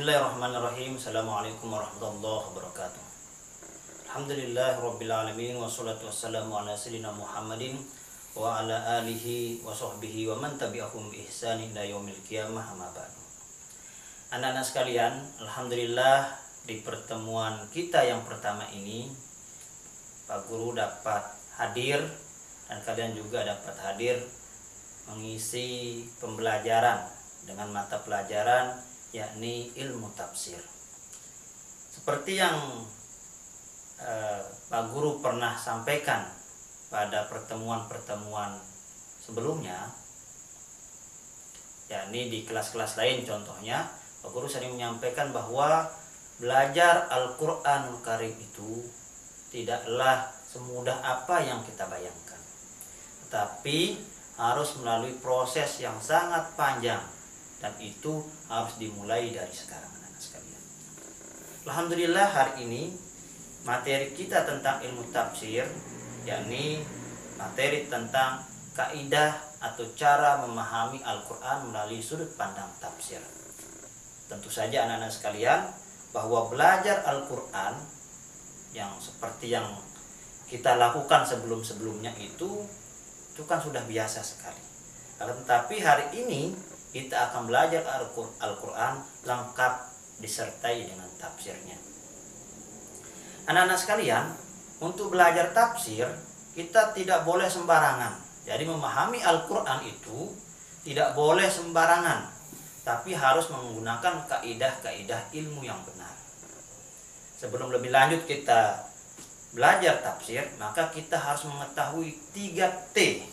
Bismillahirrahmanirrahim. Assalamualaikum warahmatullahi wabarakatuh. Alhamdulillah rabbil alamin, wassalatu wassalamu ala sayyidina Muhammadin wa ala alihi wa sahbihi wa man tabi'ahum bi ihsanin ila yaumil qiyamah, amma ba'du. Anak-anak sekalian, alhamdulillah di pertemuan kita yang pertama ini Pak Guru dapat hadir dan kalian juga dapat hadir mengisi pembelajaran dengan mata pelajaran yakni ilmu tafsir. Seperti yang Pak Guru pernah sampaikan pada pertemuan-pertemuan sebelumnya, yakni di kelas-kelas lain contohnya, Pak Guru sering menyampaikan bahwa belajar Al-Quranul Karim itu tidaklah semudah apa yang kita bayangkan, tetapi harus melalui proses yang sangat panjang, dan itu harus dimulai dari sekarang, anak-anak sekalian. Alhamdulillah hari ini materi kita tentang ilmu tafsir, yakni materi tentang kaidah atau cara memahami Al-Quran melalui sudut pandang tafsir. Tentu saja anak-anak sekalian bahwa belajar Al-Quran yang seperti yang kita lakukan sebelum-sebelumnya itu kan sudah biasa sekali. Tetapi hari ini kita akan belajar Al-Quran lengkap disertai dengan tafsirnya. Anak-anak sekalian, untuk belajar tafsir kita tidak boleh sembarangan. Jadi memahami Al-Quran itu tidak boleh sembarangan, tapi harus menggunakan kaidah-kaidah ilmu yang benar. Sebelum lebih lanjut kita belajar tafsir, maka kita harus mengetahui 3T.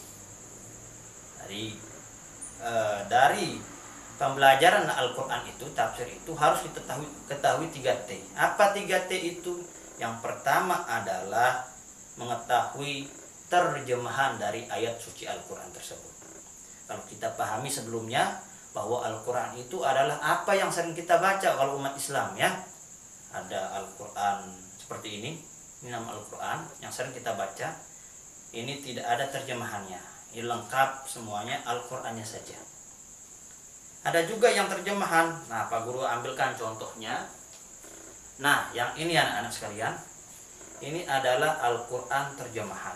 Dari pembelajaran Al-Quran itu, tafsir itu harus kita ketahui 3T. Apa 3T itu? Yang pertama adalah mengetahui terjemahan dari ayat suci Al-Quran tersebut. Kalau kita pahami sebelumnya bahwa Al-Quran itu adalah apa yang sering kita baca kalau umat Islam, ya. Ada Al-Quran seperti ini nama Al-Quran yang sering kita baca. Ini tidak ada terjemahannya. Ini lengkap semuanya, Al-Qur'annya saja. Ada juga yang terjemahan. Nah, Pak Guru ambilkan contohnya. Nah, yang ini anak-anak sekalian, ini adalah Al-Qur'an terjemahan.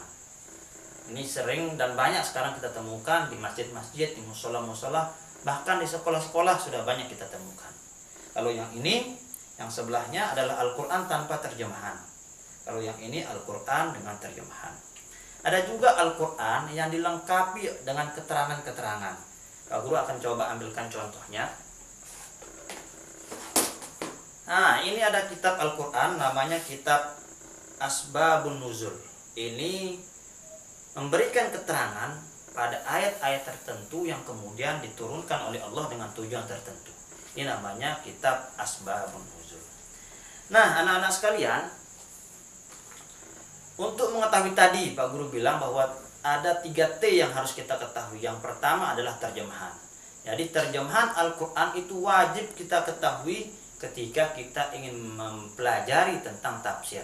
Ini sering dan banyak sekarang kita temukan di masjid-masjid, di musola-musola, bahkan di sekolah-sekolah sudah banyak kita temukan. Kalau yang ini, yang sebelahnya adalah Al-Qur'an tanpa terjemahan. Kalau yang ini Al-Qur'an dengan terjemahan. Ada juga Al-Quran yang dilengkapi dengan keterangan-keterangan. Pak Guru akan coba ambilkan contohnya. Nah, ini ada kitab Al-Quran, namanya kitab Asbabun Nuzul. Ini memberikan keterangan pada ayat-ayat tertentu yang kemudian diturunkan oleh Allah dengan tujuan tertentu. Ini namanya kitab Asbabun Nuzul. Nah, anak-anak sekalian, untuk mengetahui tadi, Pak Guru bilang bahwa ada 3T yang harus kita ketahui. Yang pertama adalah terjemahan. Jadi terjemahan Al-Quran itu wajib kita ketahui ketika kita ingin mempelajari tentang tafsir.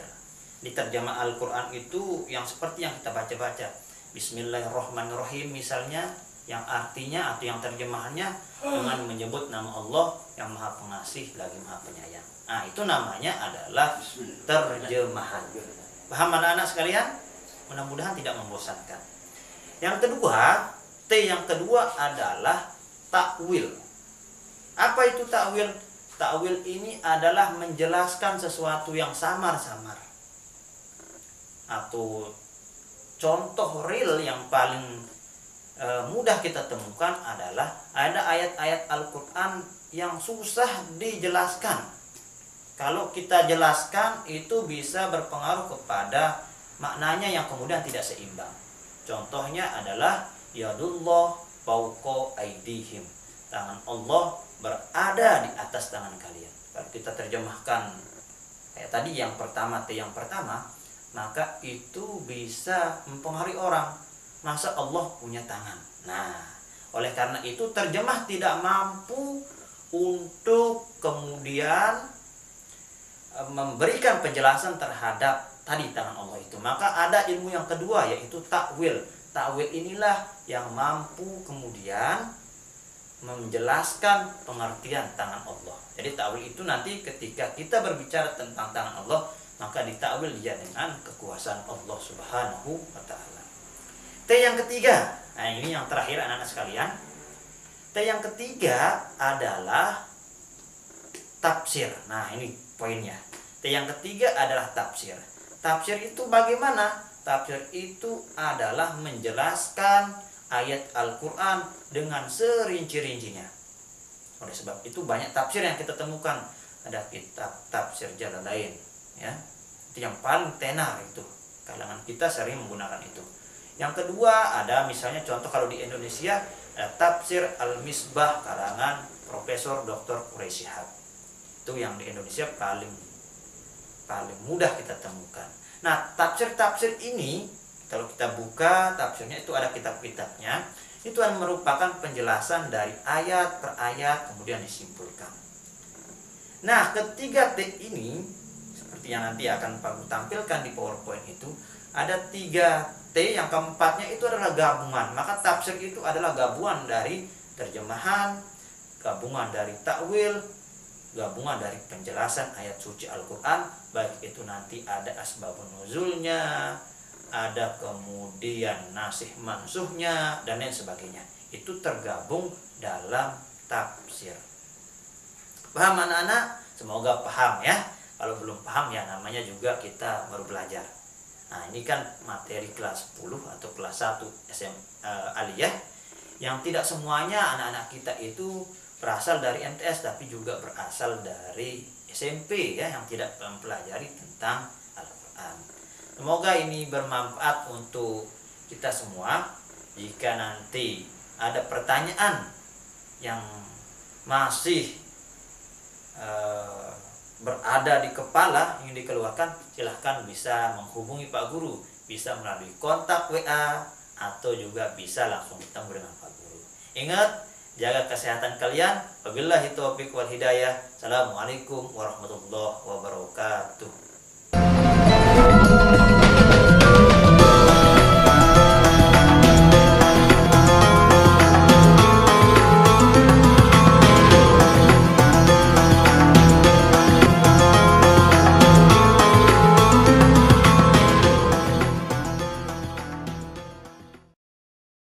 Di terjemah Al-Quran itu yang seperti yang kita baca-baca. Bismillahirrahmanirrahim misalnya, yang artinya atau yang terjemahannya dengan menyebut nama Allah yang Maha Pengasih lagi Maha Penyayang. Nah, itu namanya adalah terjemahan. Paham anak-anak sekalian? Mudah-mudahan tidak membosankan. Yang kedua, T yang kedua adalah takwil. Apa itu takwil? Takwil ini adalah menjelaskan sesuatu yang samar-samar. Atau contoh real yang paling mudah kita temukan adalah ada ayat-ayat Al-Quran yang susah dijelaskan. Kalau kita jelaskan itu bisa berpengaruh kepada maknanya yang kemudian tidak seimbang. Contohnya adalah yadullah fawqa aydihim. Tangan Allah berada di atas tangan kalian. Kalau kita terjemahkan kayak tadi yang pertama, T yang pertama, maka itu bisa mempengaruhi orang. Masa Allah punya tangan? Nah, oleh karena itu terjemah tidak mampu untuk kemudian memberikan penjelasan terhadap tadi tangan Allah itu. Maka ada ilmu yang kedua, yaitu takwil. Takwil inilah yang mampu kemudian menjelaskan pengertian tangan Allah. Jadi ta'wil itu nanti ketika kita berbicara tentang tangan Allah, maka ditakwil dia dengan kekuasaan Allah Subhanahu wa taala. T yang ketiga, nah ini yang terakhir anak-anak sekalian. T yang ketiga adalah tafsir. Nah, ini poinnya. T yang ketiga adalah tafsir. Tafsir itu bagaimana? Tafsir itu adalah menjelaskan ayat Al-Qur'an dengan serinci-rincinya. Oleh sebab itu banyak tafsir yang kita temukan. Ada kitab tafsir Jalalain, ya. Itu yang paling tenar itu. Kalangan kita sering menggunakan itu. Yang kedua ada misalnya contoh kalau di Indonesia ada tafsir Al-Misbah karangan Profesor Dr. Quraisy Shihab. Itu yang di Indonesia paling mudah kita temukan. Nah, tafsir-tafsir ini kalau kita buka tafsirnya itu ada kitab-kitabnya. Itu merupakan penjelasan dari ayat per ayat kemudian disimpulkan. Nah, ketiga T ini seperti yang nanti akan Pak tampilkan di PowerPoint itu ada 3 T, yang keempatnya itu adalah gabungan. Maka tafsir itu adalah gabungan dari terjemahan, gabungan dari takwil, gabungan dari penjelasan ayat suci Al-Qur'an, baik itu nanti ada asbabun nuzulnya, ada kemudian nasih mansuhnya dan lain sebagainya. Itu tergabung dalam tafsir. Paham anak-anak? Semoga paham ya. Kalau belum paham ya namanya juga kita baru belajar. Nah, ini kan materi kelas 10 atau kelas 1 Aliyah yang tidak semuanya anak-anak kita itu berasal dari MTS, tapi juga berasal dari SMP ya, yang tidak mempelajari tentang Al-Qur'an. Semoga ini bermanfaat untuk kita semua. Jika nanti ada pertanyaan yang masih berada di kepala ingin dikeluarkan, silahkan bisa menghubungi Pak Guru, bisa melalui kontak WA atau juga bisa langsung bertemu dengan Pak Guru. Ingat, jaga kesehatan kalian. Wabillahi taufiq wal hidayah. Assalamualaikum warahmatullahi wabarakatuh.